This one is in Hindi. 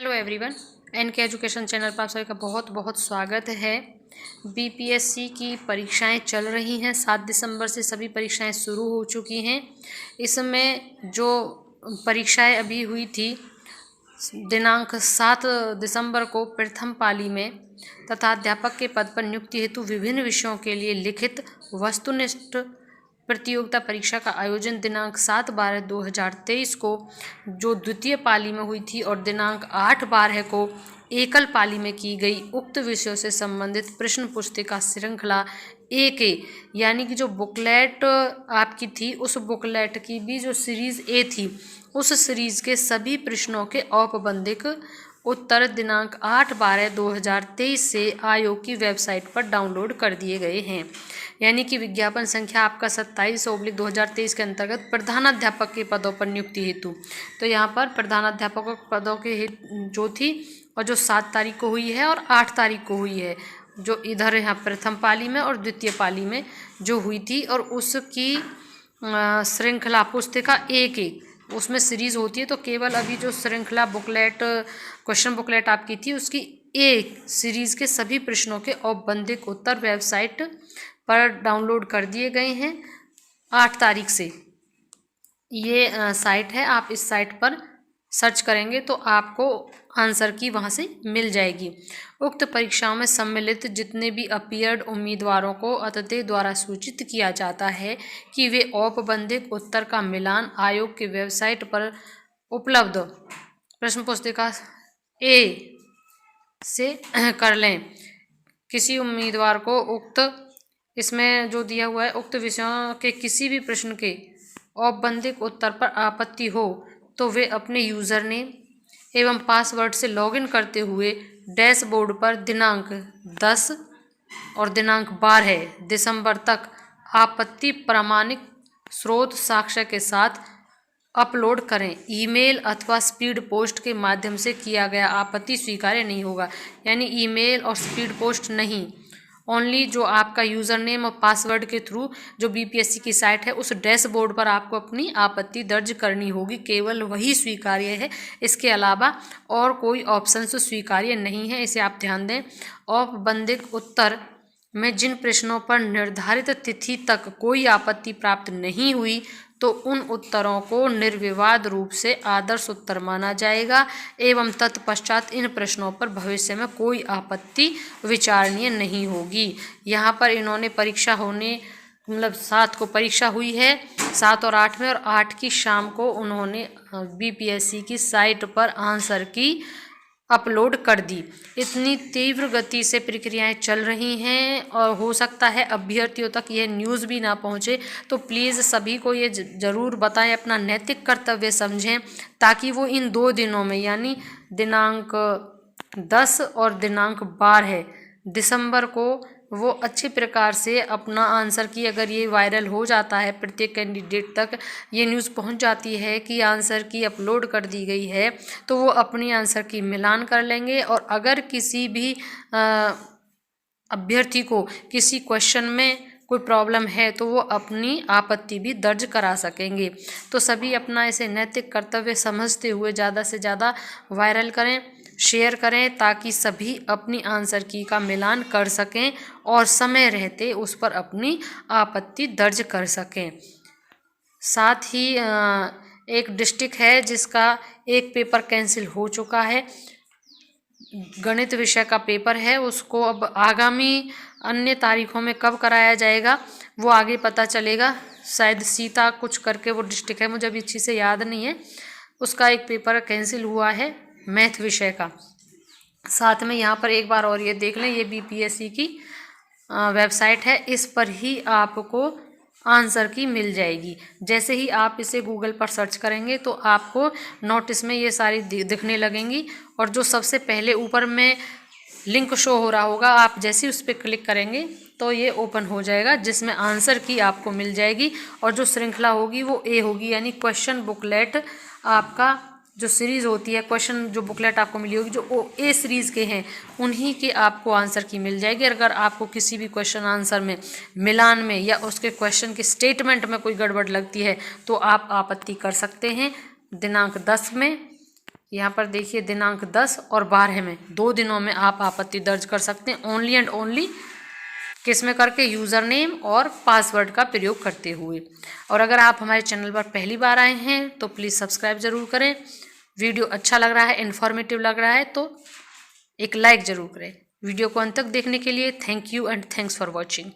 Hello everyone, NK education channel पर आप सभी का बहुत बहुत स्वागत है। बीपीएससी की परीक्षाएं चल रही हैं। 7 दिसंबर से सभी परीक्षाएं शुरू हो चुकी हैं। इसमें जो परीक्षाएं अभी हुई थी दिनांक 7 दिसंबर को प्रथम पाली में तथा अध्यापक के पद पर नियुक्ति हेतु विभिन्न विषयों के लिए लिखित वस्तुनिष्ठ प्रतियोगिता परीक्षा का आयोजन दिनांक 7/12/2023 को जो द्वितीय पाली में हुई थी और दिनांक 8/12 को एकल पाली में की गई। उक्त विषयों से संबंधित प्रश्न पुस्तिका श्रृंखला ए के यानी कि जो बुकलेट आपकी थी उस बुकलेट की भी जो सीरीज़ ए थी उस सीरीज़ के सभी प्रश्नों के औपबंधिक उत्तर दिनांक 8/12/2023 से आयोग की वेबसाइट पर डाउनलोड कर दिए गए हैं। यानी कि विज्ञापन संख्या आपका 27/2023 के अंतर्गत प्रधानाध्यापक के पदों पर नियुक्ति हेतु, तो यहाँ पर प्रधानाध्यापकों के पदों के जो थी और जो 7 तारीख को हुई है और 8 तारीख को हुई है, जो इधर यहाँ प्रथम पाली में और द्वितीय पाली में जो हुई थी, और उसकी श्रृंखला पुस्तिका एक उसमें सीरीज़ होती है। तो केवल अभी जो श्रृंखला बुकलेट क्वेश्चन बुकलेट आपकी थी उसकी एक सीरीज़ के सभी प्रश्नों के औपबंधिक उत्तर वेबसाइट पर डाउनलोड कर दिए गए हैं 8 तारीख से। ये साइट है, आप इस साइट पर सर्च करेंगे तो आपको आंसर की वहाँ से मिल जाएगी। उक्त परीक्षाओं में सम्मिलित जितने भी अपीयर्ड उम्मीदवारों को अतिथि द्वारा सूचित किया जाता है कि वे औपबंधिक उत्तर का मिलान आयोग की वेबसाइट पर उपलब्ध प्रश्न पुस्तिका ए से कर लें। किसी उम्मीदवार को उक्त इसमें जो दिया हुआ है उक्त विषयों के किसी भी प्रश्न के औपबंधिक उत्तर पर आपत्ति हो तो वे अपने यूज़र नेम एवं पासवर्ड से लॉगिन करते हुए डैशबोर्ड पर दिनांक 10 और दिनांक 12 दिसंबर तक आपत्ति प्रामाणिक स्रोत साक्ष्य के साथ अपलोड करें। ईमेल अथवा स्पीड पोस्ट के माध्यम से किया गया आपत्ति स्वीकार्य नहीं होगा। यानी ईमेल और स्पीड पोस्ट नहीं, ओनली जो आपका यूज़र नेम और पासवर्ड के थ्रू जो बीपीएससी की साइट है उस डैशबोर्ड पर आपको अपनी आपत्ति दर्ज करनी होगी, केवल वही स्वीकार्य है। इसके अलावा और कोई ऑप्शन स्वीकार्य नहीं है, इसे आप ध्यान दें। औपबंधिक उत्तर में जिन प्रश्नों पर निर्धारित तिथि तक कोई आपत्ति प्राप्त नहीं हुई तो उन उत्तरों को निर्विवाद रूप से आदर्श उत्तर माना जाएगा एवं तत्पश्चात इन प्रश्नों पर भविष्य में कोई आपत्ति विचारणीय नहीं होगी। यहाँ पर इन्होंने परीक्षा होने 7 को परीक्षा हुई है, 7 और 8 में, और 8 की शाम को उन्होंने बीपीएससी की साइट पर आंसर की अपलोड कर दी। इतनी तीव्र गति से प्रक्रियाएं चल रही हैं और हो सकता है अभ्यर्थियों तक यह न्यूज़ भी ना पहुंचे, तो प्लीज़ सभी को ये ज़रूर बताएं, अपना नैतिक कर्तव्य समझें, ताकि वो इन 2 दिनों में यानी दिनांक 10 और दिनांक 12 दिसंबर को वो अच्छी प्रकार से अपना आंसर की, अगर ये वायरल हो जाता है प्रत्येक कैंडिडेट तक ये न्यूज़ पहुंच जाती है कि आंसर की अपलोड कर दी गई है, तो वो अपनी आंसर की मिलान कर लेंगे। और अगर किसी भी अभ्यर्थी को किसी क्वेश्चन में कोई प्रॉब्लम है तो वो अपनी आपत्ति भी दर्ज करा सकेंगे। तो सभी अपना इसे नैतिक कर्तव्य समझते हुए ज़्यादा से ज़्यादा वायरल करें, शेयर करें, ताकि सभी अपनी आंसर की का मिलान कर सकें और समय रहते उस पर अपनी आपत्ति दर्ज कर सकें। साथ ही एक डिस्ट्रिक्ट है जिसका एक पेपर कैंसिल हो चुका है, गणित विषय का पेपर है, उसको अब आगामी अन्य तारीखों में कब कराया जाएगा वो आगे पता चलेगा। शायद सीता कुछ करके वो डिस्ट्रिक्ट है, मुझे अभी अच्छी से याद नहीं है। उसका एक पेपर कैंसिल हुआ है मैथ विषय का। साथ में यहाँ पर एक बार और ये देख लें, ये बीपीएससी की वेबसाइट है, इस पर ही आपको आंसर की मिल जाएगी। जैसे ही आप इसे गूगल पर सर्च करेंगे तो आपको नोटिस में ये सारी दिखने लगेंगी, और जो सबसे पहले ऊपर में लिंक शो हो रहा होगा, आप जैसे ही उस पर क्लिक करेंगे तो ये ओपन हो जाएगा, जिसमें आंसर की आपको मिल जाएगी। और जो श्रृंखला होगी वो ए होगी, यानी क्वेश्चन बुकलेट आपका जो सीरीज़ होती है, क्वेश्चन जो बुकलेट आपको मिली होगी जो ए सीरीज़ के हैं उन्हीं के आपको आंसर की मिल जाएगी। अगर आपको किसी भी क्वेश्चन आंसर में मिलान में या उसके क्वेश्चन के स्टेटमेंट में कोई गड़बड़ लगती है तो आप आपत्ति कर सकते हैं दिनांक 10 में यहाँ पर देखिए दिनांक 10 और 12 में 2 दिनों में आप आपत्ति दर्ज कर सकते हैं, ओनली एंड ओनली किस में करके, यूज़र नेम और पासवर्ड का प्रयोग करते हुए। और अगर आप हमारे चैनल पर पहली बार आए हैं तो प्लीज़ सब्सक्राइब ज़रूर करें। वीडियो अच्छा लग रहा है, इन्फॉर्मेटिव लग रहा है तो एक लाइक ज़रूर करें। वीडियो को अंत तक देखने के लिए thank you and thanks for watching.